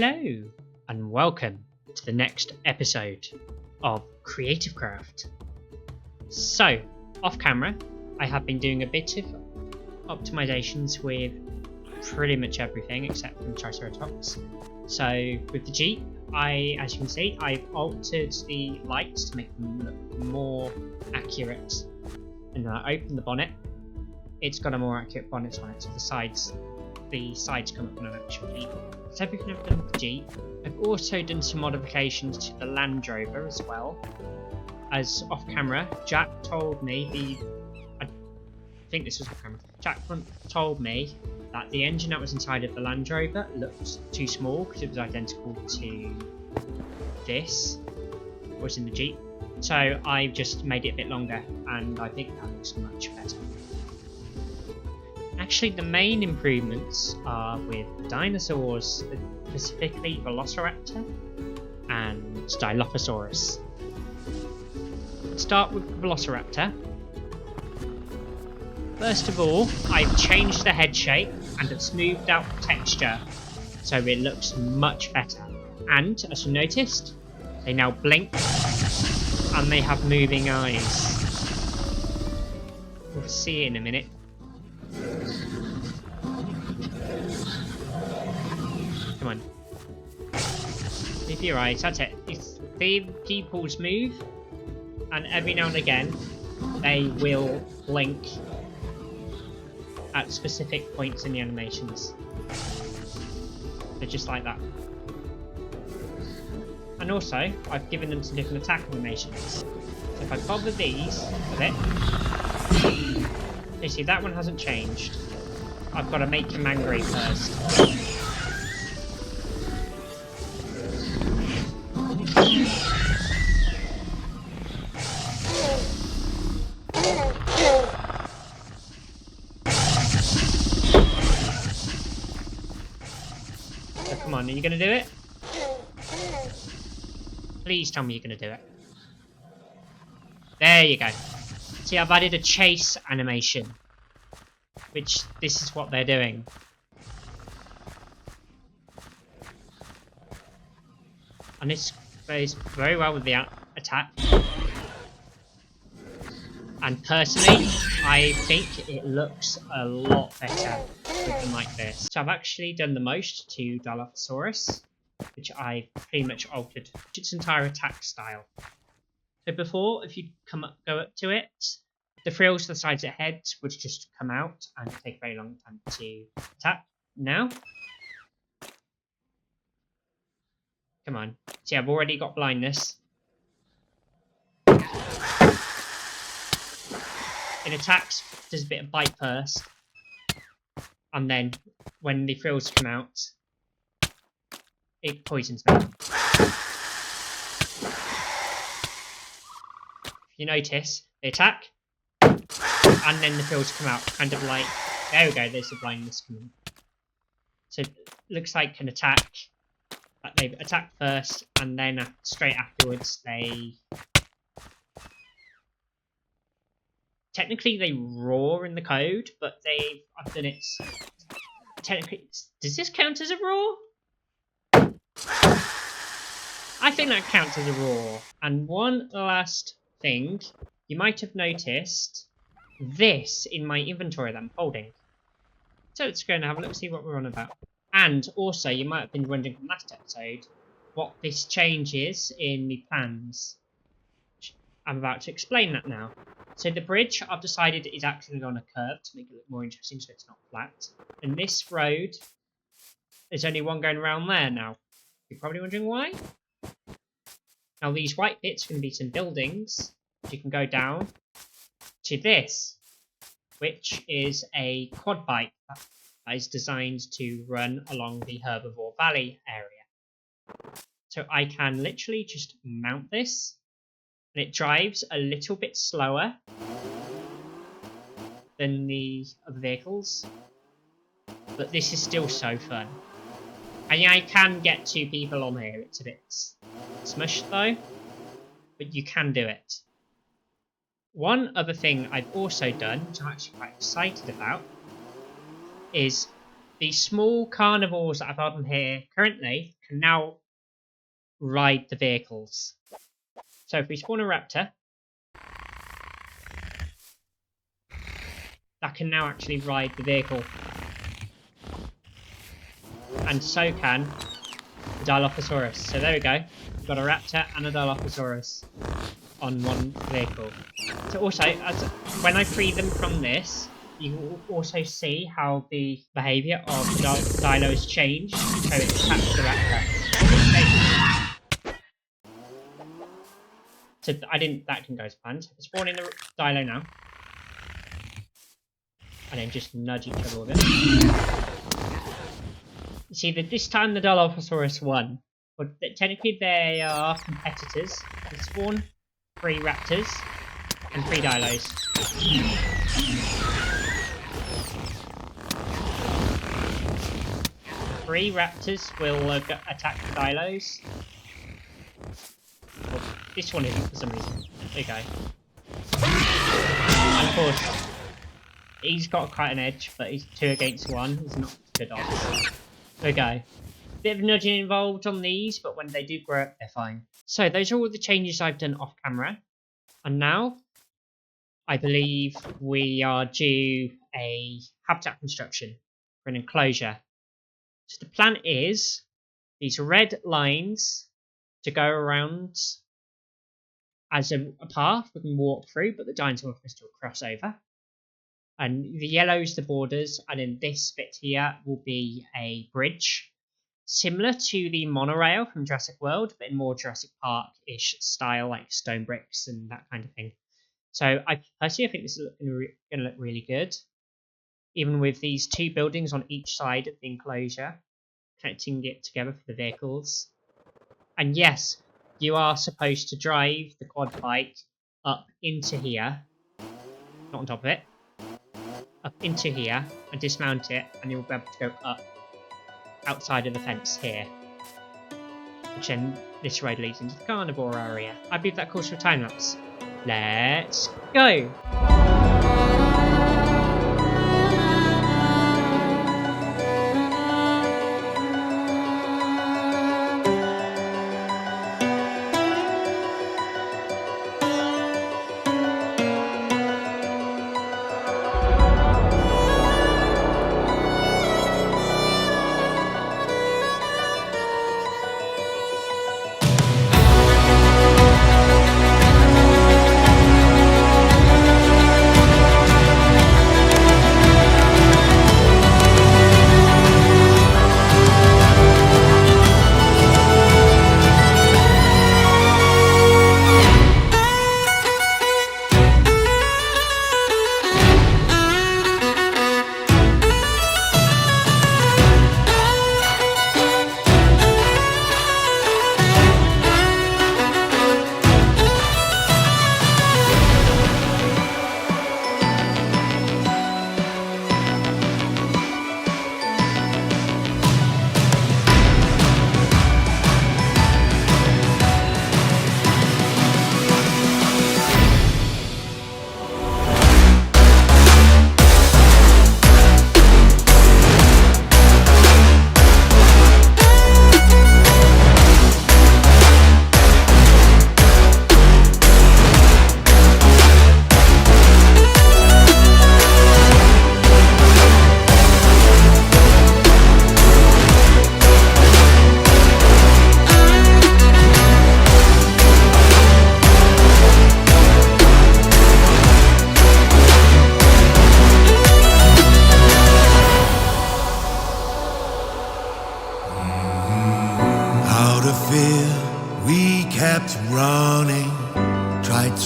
Hello and welcome to the next episode of Creative Craft. So, off camera, I have been doing a bit of optimizations with pretty much everything except for the Triceratops. So, with the Jeep, as you can see, I've altered the lights to make them look more accurate. And when I open the bonnet, it's got a more accurate bonnet on it, so the sides come up on an actual Jeep. So everything I've done with the Jeep. I've also done some modifications to the Land Rover as well. As off camera, Jack told me I think this was off camera. Jack told me that the engine that was inside of the Land Rover looked too small because it was identical to this, what was in the Jeep. So I've just made it a bit longer, and I think that looks much better. Actually, the main improvements are with dinosaurs, specifically Velociraptor and Dilophosaurus. Let's start with Velociraptor. First of all, I've changed the head shape and have smoothed out the texture so it looks much better. And, as you noticed, they now blink and they have moving eyes. We'll see in a minute. Come on. Move your eyes, that's it. If the pupils move, and every now and again, they will blink at specific points in the animations. So just like that. And also, I've given them some different attack animations. So if I bother these a bit, you see that one hasn't changed. I've got to make him angry first. So come on, are you going to do it? Please tell me you're going to do it. There you go. See, I've added a chase animation, which this is what they're doing. And this goes very well with the attack. And personally, I think it looks a lot better with them like this. So I've actually done the most to Dilophosaurus, which I've pretty much altered its entire attack style. So before, if you go up to it, the frills to the sides of the head would just come out and take a very long time to attack. Now, come on. See, I've already got blindness. It attacks, does a bit of bite first, and then when the frills come out, it poisons me. If you notice, they attack, and then the frills come out, kind of like, there we go, there's the blindness coming. So it looks like an attack, like they attack first, and then straight afterwards they... Technically they roar in the code, but I've done it... Technically, does this count as a roar? I think that counts as a roar. And one last thing, you might have noticed this in my inventory that I'm holding. So let's go and have a look, see what we're on about. And also, you might have been wondering from last episode what this change is in the plans. I'm about to explain that now. So the bridge, I've decided, is actually on a curve to make it look more interesting so it's not flat. And this road, there's only one going around there now. You're probably wondering why? Now these white bits are going to be some buildings. So you can go down to this, which is a quad bike that is designed to run along the Herbivore Valley area. So I can literally just mount this, and it drives a little bit slower than the other vehicles, but this is still so fun. And yeah, I can get 2 people on here. It's a bit smushed though, but you can do it. One other thing I've also done, which I'm actually quite excited about, is the small carnivores that I've got on here currently can now ride the vehicles. So if we spawn a raptor, that can now actually ride the vehicle. And so can the Dilophosaurus. So there we go. We've got a raptor and a Dilophosaurus on one vehicle. So also, when I free them from this, you will also see how the behaviour of the Dilos change. So it attacks the raptor. So that didn't go as planned. So spawn in the Dilo now. And then just nudge each other with it. You see that this time the Dilophosaurus won. But technically they are competitors. They spawn 3 raptors and 3 Dilos. 3 raptors will attack the Dilos. Well, this one isn't for some reason. There you go. And of course, he's got quite an edge, but he's 2 against 1. He's not good odds. There we go. Bit of nudging involved on these, but when they do grow up, they're fine. So those are all the changes I've done off camera. And now, I believe we are due a habitat construction for an enclosure. So the plan is these red lines to go around as a path we can walk through, but the dinosaur can still cross over. And the yellow's the borders, and then this bit here will be a bridge, similar to the monorail from Jurassic World, but in more Jurassic Park-ish style, like stone bricks and that kind of thing. So I think this is going to look really good, even with these 2 buildings on each side of the enclosure, connecting it together for the vehicles. And yes, you are supposed to drive the quad bike up into here, not on top of it, up into here and dismount it, and you'll be able to go up outside of the fence here, which then this road leads into the carnivore area. I believe that calls for a time lapse. Let's go!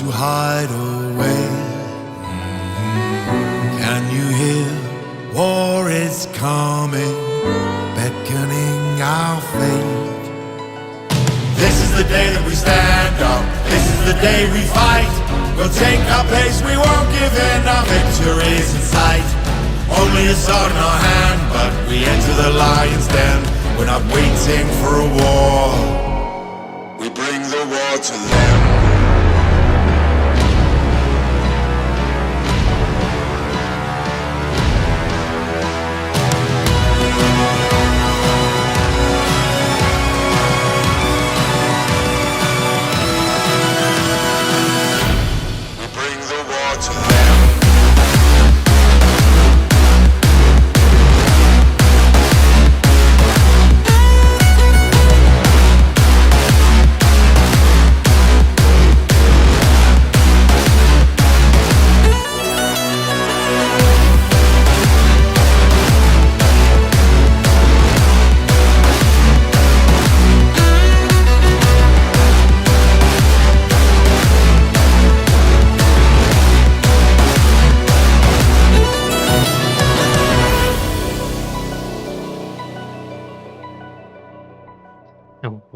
to hide away. Can you hear? War is coming, beckoning our fate. This is the day that we stand up. This is the day we fight. We'll take our place, we won't give in. Our victory's in sight. Only a sword in our hand, but we enter the lion's den. We're not waiting for a war. We bring the war to them.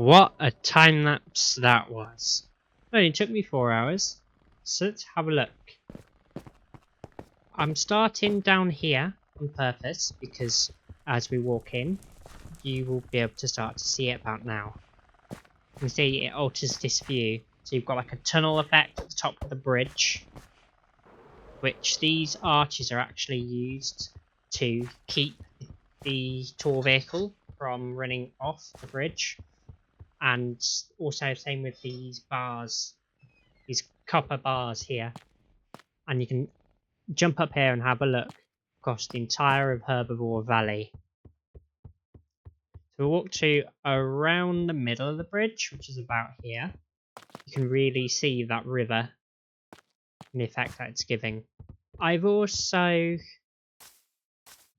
What a time lapse that was. It only took me 4 hours. So let's have a look. I'm starting down here on purpose because as we walk in, you will be able to start to see it about now. You can see it alters this view. So you've got like a tunnel effect at the top of the bridge, which these arches are actually used to keep the tall vehicle from running off the bridge. And also same with these bars, these copper bars here. And you can jump up here and have a look across the entire of Herbivore Valley. So we'll walk to around the middle of the bridge, which is about here. You can really see that river and the effect that it's giving. I've also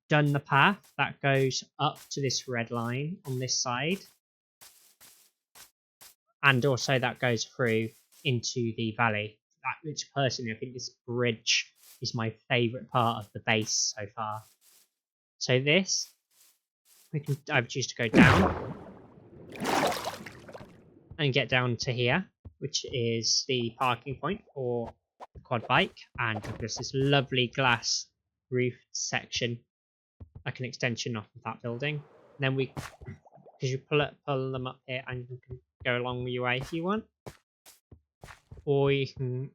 done the path that goes up to this red line on this side. And also that goes through into the valley. Which personally, I think this bridge is my favourite part of the base so far. So this, I choose to go down and get down to here, which is the parking point for the quad bike, and there's this lovely glass roofed section, like an extension off of that building. And then because you pull them up here, and you can go along your way if you want, or you can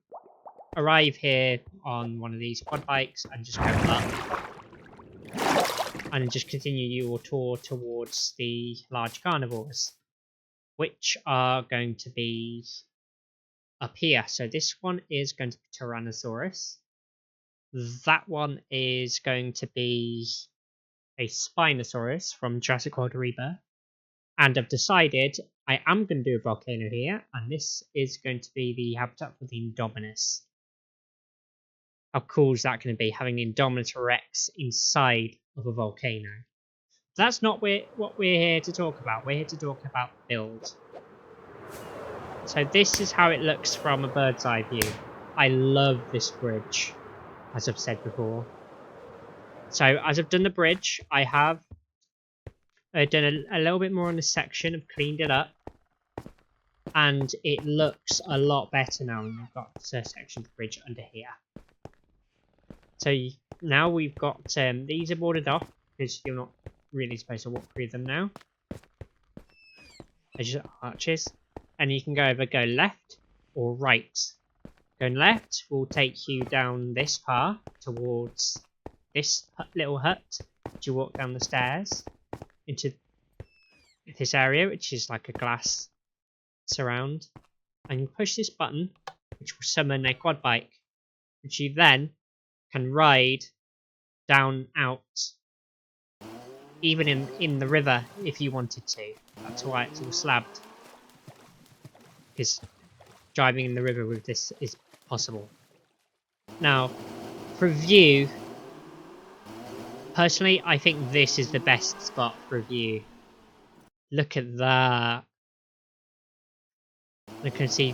arrive here on one of these quad bikes and just go up and just continue your tour towards the large carnivores, which are going to be up here. So this one is going to be Tyrannosaurus. That one is going to be a Spinosaurus from Jurassic World Rebirth. And I've decided I am going to do a volcano here, and this is going to be the habitat for the Indominus. How cool is that going to be, having the Indominus Rex inside of a volcano? That's not what we're here to talk about. We're here to talk about build. So this is how it looks from a bird's eye view. I love this bridge, as I've said before. So as I've done the bridge, I have done a little bit more on this section. I've cleaned it up. And it looks a lot better now when we've got a section of the bridge under here. So now we've got, these are boarded off, because you're not really supposed to walk through them now. They're just arches. And you can go left or right. Going left will take you down this path towards this little hut. You walk down the stairs into this area, which is like a glass surround. And you push this button, which will summon a quad bike, which you then can ride down out, even in the river if you wanted to. That's why it's all slabbed, because driving in the river with this is possible. Now, for view, personally, I think this is the best spot for view. Look at that. You can see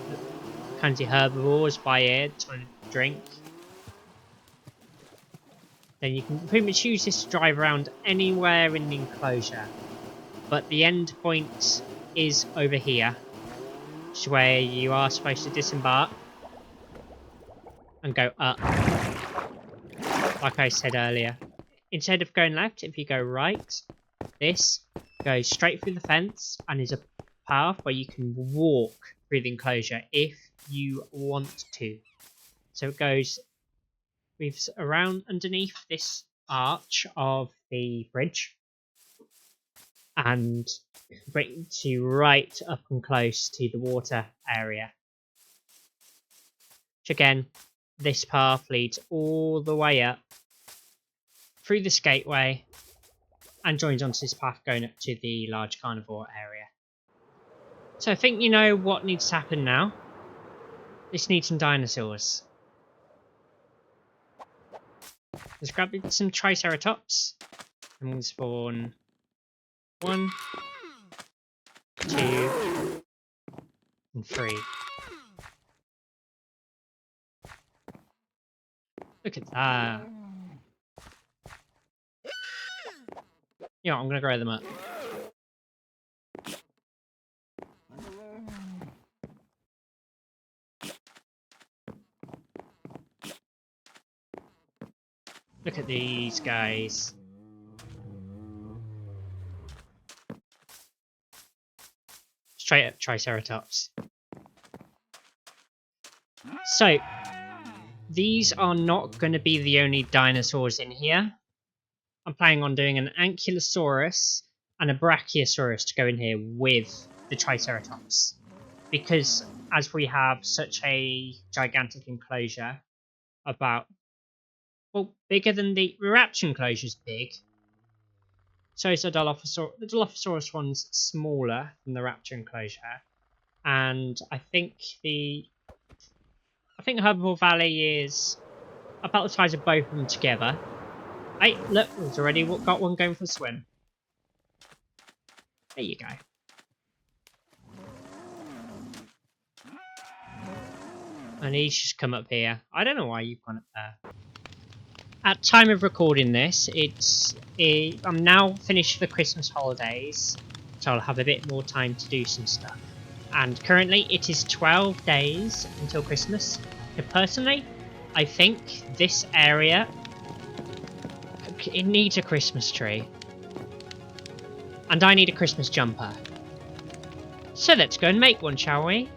herbivores by here trying to drink. Then you can pretty much use this to drive around anywhere in the enclosure. But the end point is over here, which is where you are supposed to disembark and go up. Like I said earlier. Instead of going left, if you go right, this goes straight through the fence and is a path where you can walk through the enclosure if you want to. So it goes around underneath this arch of the bridge and brings you right up and close to the water area. Which again, this path leads all the way up through this gateway and joins onto this path going up to the large carnivore area. So I think you know what needs to happen now. This needs some dinosaurs. Let's grab some Triceratops. I'm going to spawn 1, 2, and 3. Look at that. Yeah, I'm going to grow them up. Triceratops, guys. Straight up Triceratops. So, these are not going to be the only dinosaurs in here. I'm planning on doing an Ankylosaurus and a Brachiosaurus to go in here with the Triceratops. Because as we have such a gigantic enclosure, about, well, bigger than the Raptor enclosure's big. So is the Dilophosaurus. The Dilophosaurus one's smaller than the Raptor enclosure. And I think Herbivore Valley is about the size of both of them together. Hey, look, we've already got one going for a swim. There you go. And he's just come up here. I don't know why you've gone up there. At time of recording this, I'm now finished for the Christmas holidays, so I'll have a bit more time to do some stuff. And currently it is 12 days until Christmas. And personally, I think this area, it needs a Christmas tree. And I need a Christmas jumper. So let's go and make one, shall we?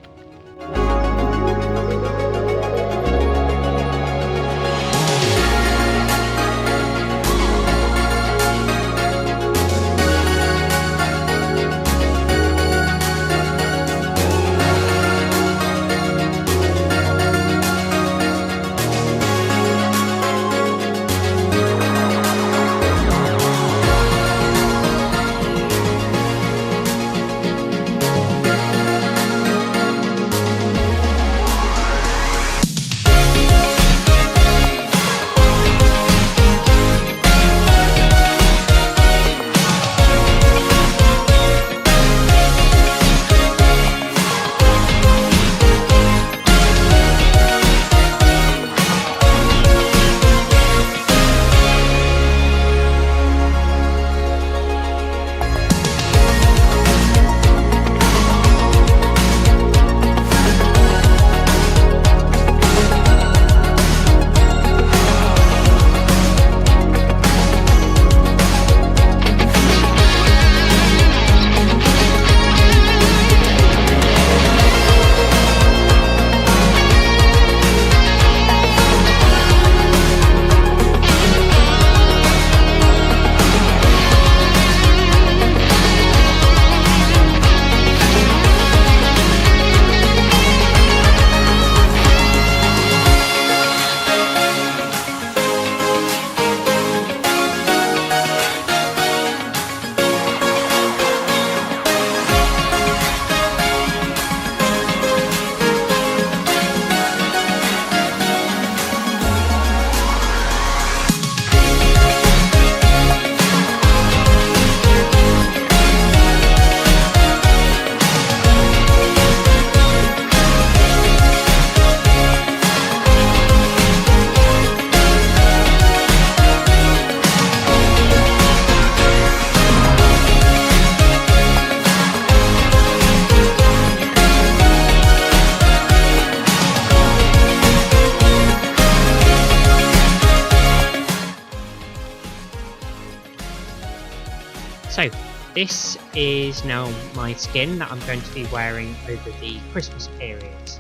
So, this is now my skin that I'm going to be wearing over the Christmas period,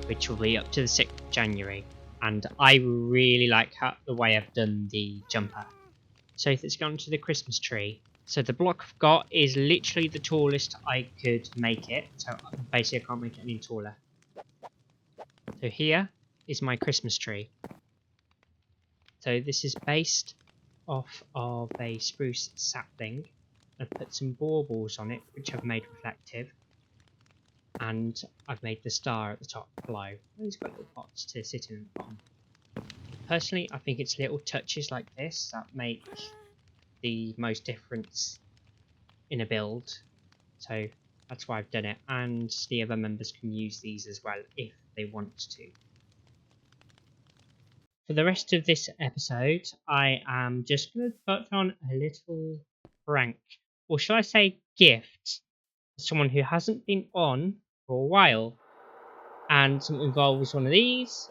which will be up to the 6th of January. And I really like the way I've done the jumper. So let's go on to the Christmas tree. So the block I've got is literally the tallest I could make it. So basically I can't make it any taller. So here is my Christmas tree. So this is based off of a spruce sapling. I've put some baubles on it, which I've made reflective. And I've made the star at the top below. It's got little pots to sit in at the bottom. Personally, I think it's little touches like this that make the most difference in a build. So that's why I've done it. And the other members can use these as well if they want to. For the rest of this episode, I am just going to put on a little prank. Or should I say gift? Someone who hasn't been on for a while. And it involves one of these,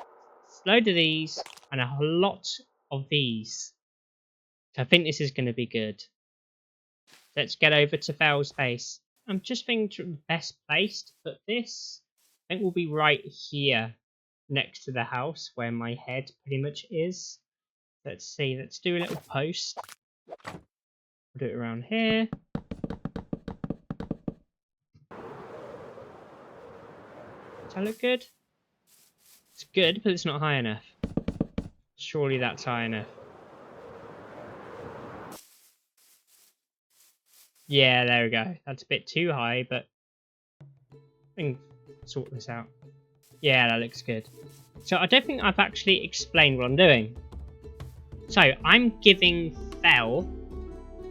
a load of these, and a lot of these. So I think this is going to be good. Let's get over to Fel's base. I'm just thinking the best place to put this, I think will be right here next to the house where my head pretty much is. Let's see, let's do a little post. We'll do it around here. Does that look good? It's good, but it's not high enough. Surely that's high enough. Yeah, there we go. That's a bit too high, but I can sort this out. Yeah, that looks good. So I don't think I've actually explained what I'm doing. So I'm giving Fel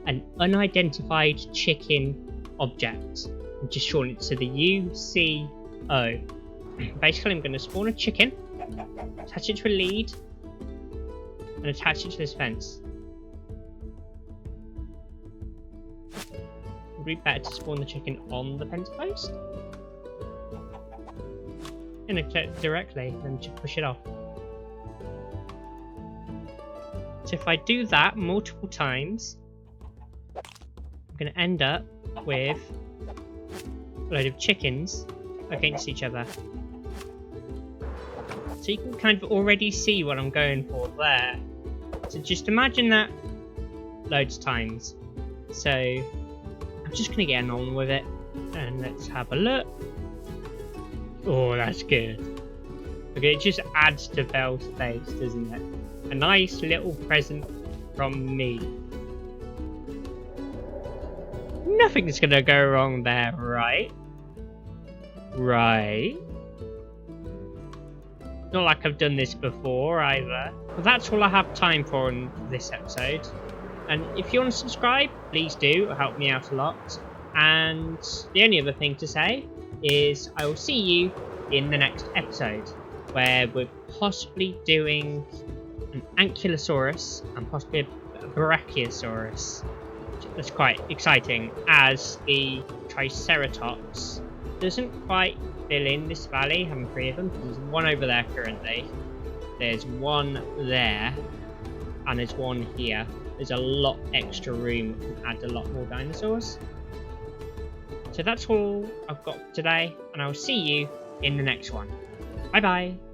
an unidentified chicken object. I'm just shortening it to the UCO. Basically, I'm going to spawn a chicken, attach it to a lead, and attach it to this fence. Would it be better to spawn the chicken on the fence post? Directly, then just push it off. So if I do that multiple times, I'm going to end up with a load of chickens against each other. So you can kind of already see what I'm going for there. So just imagine that loads of times. So I'm just going to get on with it. And let's have a look. Oh, that's good. Okay, it just adds to Fel's face, doesn't it? A nice little present from me. Nothing's going to go wrong there, right? Right. Not like I've done this before either. Well, that's all I have time for in this episode. And if you want to subscribe, please do. It'll help me out a lot. And the only other thing to say is I will see you in the next episode, where we're possibly doing an Ankylosaurus and possibly a Brachiosaurus. That's quite exciting, as the Triceratops doesn't quite fill in this valley, having 3 of them. There's one over there currently, there's one there, and there's one here. There's a lot extra room to add a lot more dinosaurs. So that's all I've got today, and I'll see you in the next one. Bye bye.